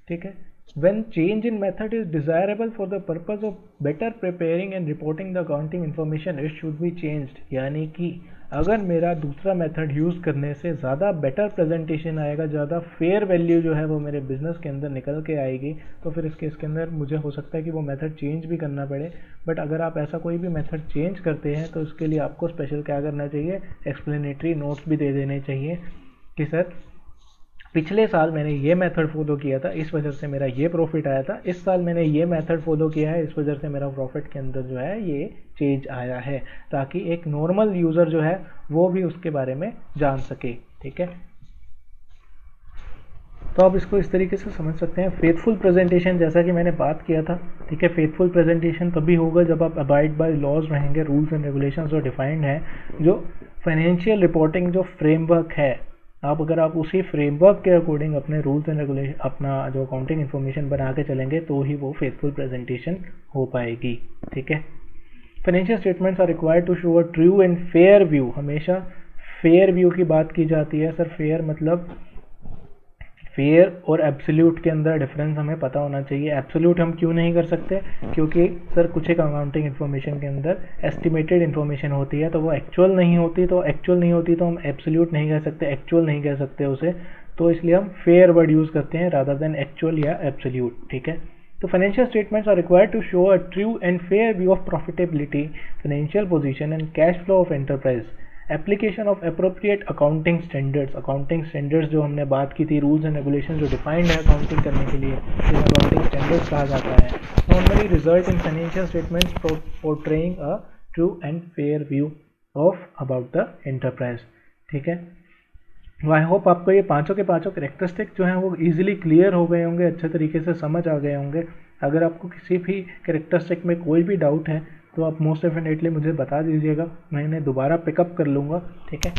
ठीक है, when change in method is desirable for the purpose of better preparing and reporting the accounting information, it should be changed। यानी कि अगर मेरा दूसरा मेथड यूज़ करने से ज़्यादा बेटर प्रेजेंटेशन आएगा, ज़्यादा फेयर वैल्यू जो है वो मेरे बिजनेस के अंदर निकल के आएगी, तो फिर इस केस के अंदर मुझे हो सकता है कि वो मेथड चेंज भी करना पड़े। बट अगर आप ऐसा कोई भी मेथड चेंज करते हैं तो उसके लिए आपको स्पेशल क्या करना चाहिए, एक्सप्लेनेटरी नोट्स भी दे देने चाहिए कि सर पिछले साल मैंने ये मेथड फॉलो किया था, इस वजह से मेरा ये प्रॉफिट आया था, इस साल मैंने ये मेथड फॉलो किया है, इस वजह से मेरा प्रॉफिट के अंदर जो है ये चेंज आया है, ताकि एक नॉर्मल यूज़र जो है वो भी उसके बारे में जान सके। ठीक है, तो आप इसको इस तरीके से समझ सकते हैं। फेथफुल प्रेजेंटेशन, जैसा कि मैंने बात किया था, ठीक है, फेथफुल प्रेजेंटेशन तभी होगा जब आप अबाइड बाय लॉज रहेंगे, रूल्स एंड रेगुलेशंस जो डिफाइंड हैं, जो फाइनेंशियल रिपोर्टिंग जो फ्रेमवर्क है, अगर आप उसी फ्रेमवर्क के अकॉर्डिंग अपने रूल्स एंड रेगुलेशन, अपना जो अकाउंटिंग इन्फॉर्मेशन बना के चलेंगे तो ही वो फेथफुल प्रेजेंटेशन हो पाएगी। ठीक है, financial statements are required to show a true and fair view. हमेशा फेयर व्यू की बात की जाती है। सर फेयर मतलब फेयर और एब्सोल्यूट के अंदर डिफरेंस हमें पता होना चाहिए। एब्सोल्यूट हम क्यों नहीं कर सकते? क्योंकि सर कुछ एक अकाउंटिंग इन्फॉर्मेशन के अंदर एस्टिमेटेड इन्फॉर्मेशन होती है, तो वो एक्चुअल नहीं होती, तो हम एब्सोल्यूट नहीं कह सकते, एक्चुअल नहीं कह सकते उसे, तो इसलिए हम फेयर वर्ड यूज़ करते हैं रादर देन एक्चुअल या एब्सोल्यूट। ठीक है, तो financial statements are required to show a true and fair view of profitability, financial position and cash flow of enterprise. Application of appropriate accounting standards जो हमने बात की थी, रूल्स एंड रेगुलेशन जो डिफाइंड है अकाउंटिंग करने के लिए, जिन्हें अकाउंटिंग स्टैंडर्ड्स कहा जाता है, normally result in financial statements portraying a true and fair view of about the enterprise. ठीक है, आई होप आपको ये पांचों के पांचों कैरेक्टरिस्टिक जो हैं वो इजीली क्लियर हो गए होंगे, अच्छे तरीके से समझ आ गए होंगे। अगर आपको किसी भी कैरेक्टरिस्टिक में कोई भी डाउट है तो आप मोस्ट डेफिनेटली मुझे बता दीजिएगा, मैं इन्हें दोबारा पिकअप कर लूँगा। ठीक है,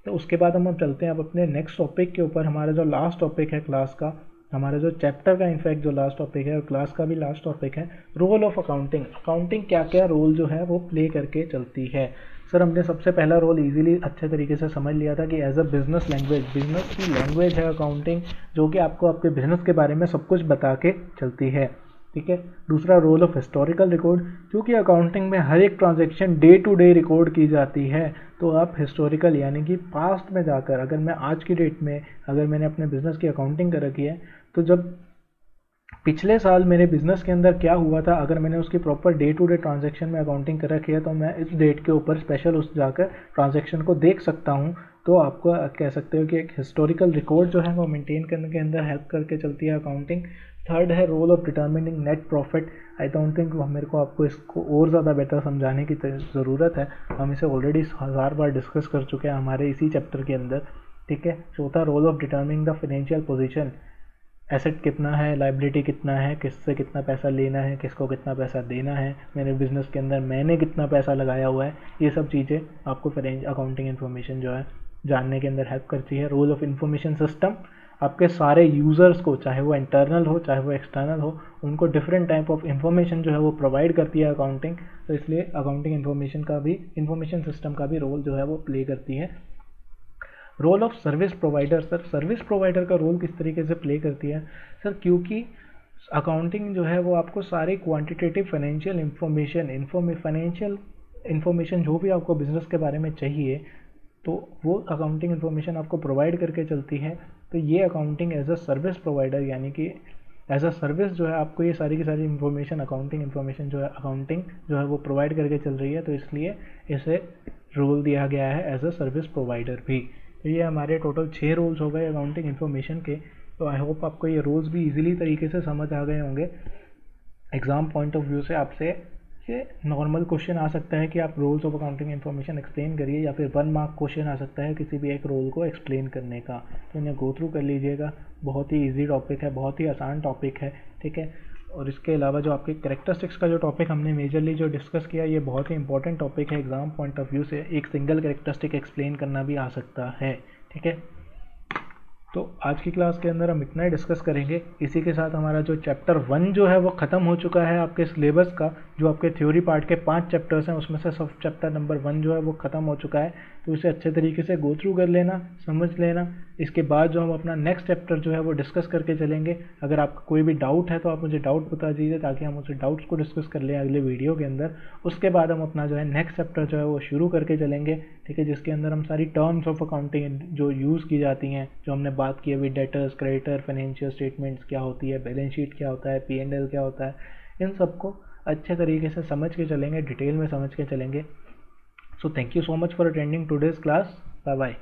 तो उसके बाद हम चलते हैं अब अपने नेक्स्ट टॉपिक के ऊपर। हमारा जो लास्ट टॉपिक है क्लास का, हमारा जो चैप्टर का इनफैक्ट जो लास्ट टॉपिक है और क्लास का भी लास्ट टॉपिक है, रोल ऑफ अकाउंटिंग। अकाउंटिंग क्या क्या रोल जो है वो प्ले करके चलती है। सर हमने सबसे पहला रोल इजीली अच्छे तरीके से समझ लिया था कि as a business language, business की लैंग्वेज है अकाउंटिंग, जो कि आपको आपके बिजनेस के बारे में सब कुछ बता के चलती है। ठीक है, दूसरा रोल ऑफ हिस्टोरिकल रिकॉर्ड, क्योंकि अकाउंटिंग में हर एक transaction day to day record की जाती है, तो आप हिस्टोरिकल यानी कि पास्ट में जाकर, अगर मैं आज की डेट में अगर मैंने अपने बिजनेस की अकाउंटिंग कर रखी है, तो जब पिछले साल मेरे बिजनेस के अंदर क्या हुआ था, अगर मैंने उसकी proper day to day transaction में अकाउंटिंग कर रखी है, तो मैं इस डेट के ऊपर स्पेशल उस जाकर ट्रांजैक्शन को देख सकता हूँ। तो आपको कह सकते हो कि एक हिस्टोरिकल रिकॉर्ड जो है वो मेंटेन करने के अंदर हेल्प करके चलती है अकाउंटिंग। थर्ड है role of determining net profit. I don't think मेरे को आपको इसको और ज़्यादा बेटर समझाने की ज़रूरत है, हम इसे ऑलरेडी 1000 बार डिस्कस कर चुके हैं हमारे इसी चैप्टर के अंदर। ठीक है, चौथा role of determining the financial position, asset कितना है, लाइबिलिटी कितना है, किससे कितना पैसा लेना है, किसको कितना पैसा देना है, मेरे बिजनेस के अंदर मैंने कितना पैसा लगाया हुआ है, ये सब चीज़ें आपको अकाउंटिंग इन्फॉर्मेशन जो है जानने के अंदर हेल्प करती है। रोल ऑफ इंफॉर्मेशन सिस्टम, आपके सारे यूज़र्स को, चाहे वो इंटरनल हो चाहे वो एक्सटर्नल हो, उनको डिफरेंट टाइप ऑफ इंफॉर्मेशन जो है वो प्रोवाइड करती है अकाउंटिंग, तो इसलिए अकाउंटिंग इंफॉर्मेशन सिस्टम का भी रोल जो है वो प्ले करती है। Role of service provider, sir service provider का रोल किस तरीके से प्ले करती है? सर क्योंकि अकाउंटिंग जो है वो आपको सारी क्वांटिटेटिव फाइनेंशियल इंफॉर्मेशन जो भी आपको बिजनेस के बारे में चाहिए, तो वो अकाउंटिंग इन्फॉर्मेशन आपको प्रोवाइड करके चलती है। तो ये accounting as a service provider, यानी कि एज अ सर्विस जो है आपको ये सारी की सारी इन्फॉर्मेशन, अकाउंटिंग इन्फॉर्मेशन जो है अकाउंटिंग जो है वो प्रोवाइड करके चल रही है, तो इसलिए इसे रोल दिया गया है एज अ सर्विस प्रोवाइडर भी। तो ये हमारे टोटल 6 रोल्स हो गए अकाउंटिंग इन्फॉर्मेशन के। तो आई होप आपको ये रोल्स भी इजीली तरीके से समझ आ गए होंगे। एग्ज़ाम पॉइंट ऑफ व्यू से आपसे ये नॉर्मल क्वेश्चन आ सकता है कि आप roles of accounting information explain करिए, या फिर 1 मार्क क्वेश्चन आ सकता है किसी भी एक रोल को एक्सप्लेन करने का। तो इन्हें गो थ्रू कर लीजिएगा, बहुत ही इजी टॉपिक है, बहुत ही आसान टॉपिक है, ठीक है। और इसके अलावा जो आपके कैरेक्टरिस्टिक्स का जो टॉपिक हमने मेजरली जो डिस्कस किया, ये बहुत ही इंपॉर्टेंट टॉपिक है एग्जाम पॉइंट ऑफ व्यू से। एक सिंगल कैरेक्टरिस्टिक एक्सप्लेन करना भी आ सकता है, ठीक है। तो आज की क्लास के अंदर हम इतना ही डिस्कस करेंगे। इसी के साथ हमारा जो चैप्टर 1 जो है वो ख़त्म हो चुका है आपके सिलेबस का। जो आपके थ्योरी पार्ट के 5 चैप्टर्स हैं उसमें से सब चैप्टर नंबर 1 जो है वो ख़त्म हो चुका है। तो इसे अच्छे तरीके से गो थ्रू कर लेना, समझ लेना। इसके बाद जो हम अपना नेक्स्ट चैप्टर जो है वो डिस्कस करके चलेंगे। अगर आपका कोई भी डाउट है तो आप मुझे डाउट बता दीजिए, ताकि हम उस डाउट्स को डिस्कस कर लें अगले वीडियो के अंदर। उसके बाद हम अपना जो है नेक्स्ट चैप्टर जो है वो शुरू करके चलेंगे, ठीक है, जिसके अंदर हम सारी टर्म्स ऑफ अकाउंटिंग जो यूज़ की जाती हैं, जो हमने बात की अभी, डेटर्स, क्रेडिटर, फाइनेंशियल स्टेटमेंट्स क्या होती है, बैलेंस शीट क्या होता है, P&L क्या होता है, इन सबको अच्छे तरीके से समझ के चलेंगे, डिटेल में समझ के चलेंगे। So thank you so much for attending today's class. Bye bye.